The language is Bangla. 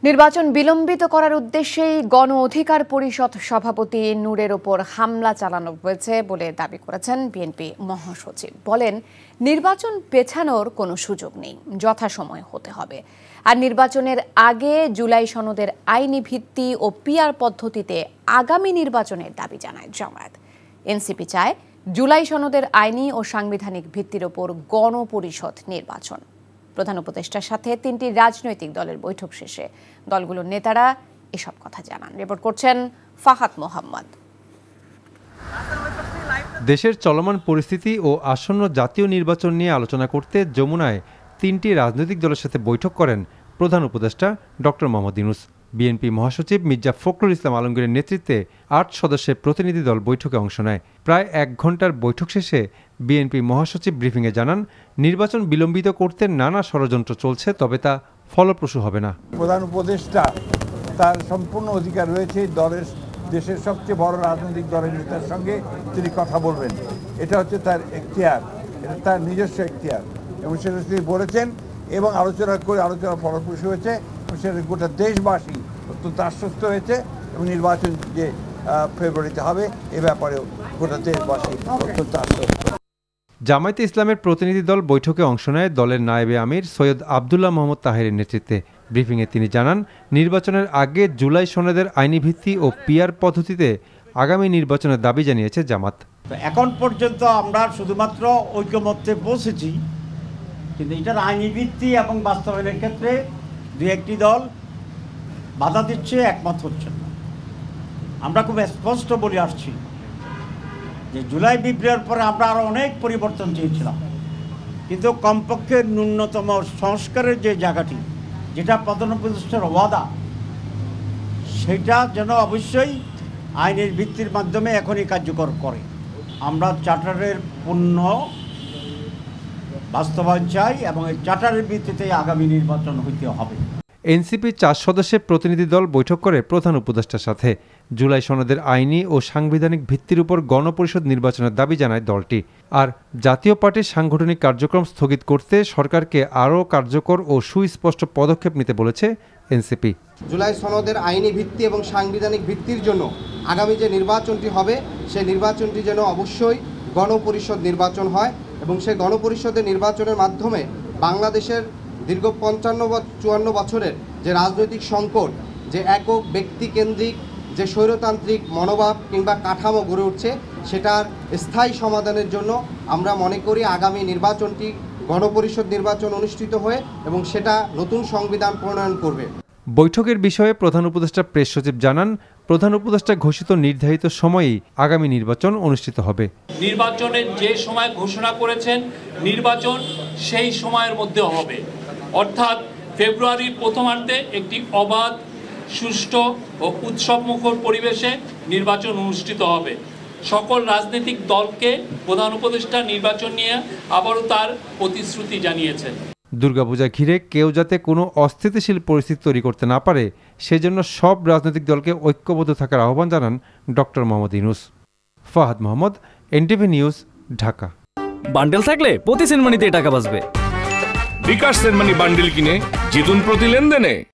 নির্বাচন বিলম্বিত করার উদ্দেশ্যেই গণ অধিকার পরিষদ সভাপতি নূরের ওপর হামলা চালানো হয়েছে বলে দাবি করেছেন বিএনপি মহাসচিব। বলেন, নির্বাচন পেছানোর কোনো সুযোগ নেই, যথাসময়ে হতে হবে। আর নির্বাচনের আগে জুলাই সনদের আইনি ভিত্তি ও পিআর পদ্ধতিতে আগামী নির্বাচনের দাবি জানায় জামায়াত। এনসিপি চায় জুলাই সনদের আইনি ও সাংবিধানিক ভিত্তির ওপর গণপরিষদ নির্বাচন। প্রধান উপদেষ্টার সাথে তিনটি রাজনৈতিক দলের বৈঠক শেষে দলগুলোর নেতারা এসব কথা জানান। রিপোর্ট করছেন ফাহাদ মোহাম্মদ। দেশের চলমান পরিস্থিতি ও আসন্ন জাতীয় নির্বাচন নিয়ে আলোচনা করতে যমুনায় তিনটি রাজনৈতিক দলের সাথে বৈঠক করেন প্রধান উপদেষ্টা ডক্টর মোহাম্মদ ইউনূস। বিএনপি মহাসচিব মির্জা ফখরুল ইসলাম আলমগীরের নেতৃত্বে ৮ সদস্যের প্রতিনিধি দল বৈঠকে অংশ নেয়। প্রায় ১ ঘণ্টার বৈঠক শেষে বিএনপি মহাসচিব ব্রিফিংয়ে জানান, নির্বাচন বিলম্বিত করতে নানা ষড়যন্ত্র চলছে, তবে তা ফলপ্রসূ হবে না। প্রধান উপদেষ্টা তার সম্পূর্ণ অধিকার রয়েছে দেশের সবচেয়ে বড় রাজনৈতিক দলের নেতার সঙ্গে তিনি কথা বলবেন। এটা হচ্ছে তার এখতিয়ার, এটা তার নিজস্ব এখতিয়ার এবং সেটা তিনি বলেছেন এবং আলোচনা ফলপ্রসূ হয়েছে। সেটা গোটা দেশবাসী অত্যন্ত আশ্বস্ত হয়েছে এবং নির্বাচন যে ফেব্রুয়ারিতে হবে এ ব্যাপারেও গোটা দেশবাসী অত্যন্ত আশ্বস্ত। জামায়াতে ইসলামের প্রতিনিধি দল বৈঠকে অংশ নেয় দলের নায়েবে আমির সৈয়দ আবদুল্লাহ মোহাম্মদ তাহেরের নেতৃত্বে। ব্রিফিংয়ে তিনি জানান, নির্বাচনের আগে জুলাই সনদের আইনি ভিত্তি ও পিআর পদ্ধতিতে আগামী নির্বাচনের দাবি জানিয়েছে জামাত। এখন পর্যন্ত আমরা শুধুমাত্র ঐকমত্যে পৌঁছেছি, কিন্তু এটার আইনি ভিত্তি এবং বাস্তবায়নের ক্ষেত্রে দু একটি দল বাধা দিচ্ছে, একমত হচ্ছে না। আমরা খুব স্পষ্ট বলে আসছি যে জুলাই বিপ্লবের পরে আমরা আরও অনেক পরিবর্তন চেয়েছিলাম, কিন্তু কমপক্ষে ন্যূনতম সংস্কারের যে জায়গাটি, যেটা প্রধান উপদেষ্টার ওয়াদা, সেটা যেন অবশ্যই আইনের ভিত্তির মাধ্যমে এখনই কার্যকর করে। আমরা চার্টারের পূর্ণ বাস্তবায়ন চাই এবং এই চার্টারের ভিত্তিতে আগামী নির্বাচন হইতে হবে। এনসিপি ৪ সদস্যের প্রতিনিধি দল বৈঠক করে প্রধান উপদেষ্টার সাথে জুলাই সনদের আইনি ও সাংবিধানিক ভিত্তির উপর গণপরিষদ নির্বাচনের দাবি জানায় দলটি। আর জাতীয় পার্টির সাংগঠনিক কার্যক্রম স্থগিত করতে সরকারকে আরও কার্যকর ও সুস্পষ্ট পদক্ষেপ নিতে বলেছে এনসিপি। জুলাই সনদের আইনি ভিত্তি এবং সাংবিধানিক ভিত্তির জন্য আগামী যে নির্বাচনটি হবে, সেই নির্বাচনটি যেন অবশ্যই গণপরিষদ নির্বাচন হয় এবং সেই গণপরিষদের নির্বাচনের মাধ্যমে বাংলাদেশের দীর্ঘ ৫৫-৫৪ বছরের যে রাজনৈতিক সংকট, যে একক ব্যক্তিকেন্দ্রিক যে স্বৈরতান্ত্রিক মনোভাব কিংবা কাঠামো গড়ে উঠছে, সেটার স্থায়ী সমাধানের জন্য আমরা মনে করি আগামী নির্বাচনটি গণপরিষদ নির্বাচন অনুষ্ঠিত হয়ে এবং সেটা নতুন সংবিধান প্রণয়ন করবে। বৈঠকের বিষয়ে প্রধান উপদেষ্টা প্রেস সচিব জানান, প্রধান উপদেষ্টা ঘোষিত নির্ধারিত সময়েই আগামী নির্বাচন অনুষ্ঠিত হবে। নির্বাচনের যে সময় ঘোষণা করেছেন, নির্বাচন সেই সময়ের মধ্যে হবে, অর্থাৎ ফেব্রুয়ারির প্রথমার্ধে একটি অবাধ, সুষ্ঠু ও উৎসবমুখর পরিবেশে নির্বাচন অনুষ্ঠিত হবে। সকল রাজনৈতিক দলকে প্রধান উপদেষ্টা নির্বাচন নিয়ে আবারও তার প্রতিশ্রুতি জানিয়েছেন। দুর্গাপূজা ঘিরে কেউ যাতে কোনো অস্থিতিশীল পরিস্থিতি তৈরি করতে না পারে, সেজন্য সব রাজনৈতিক দলকে ঐক্যবদ্ধ থাকার আহ্বান জানান doctor Mohammad Yunus. Fahad Mohammad, NTV news, Dhaka. Bundle থাকলে প্রতি সেনমানিতে টাকা বাঁচবে। বিকাশ সেনমানি বান্ডেল কিনে জিতুন প্রতি লেনদেনে।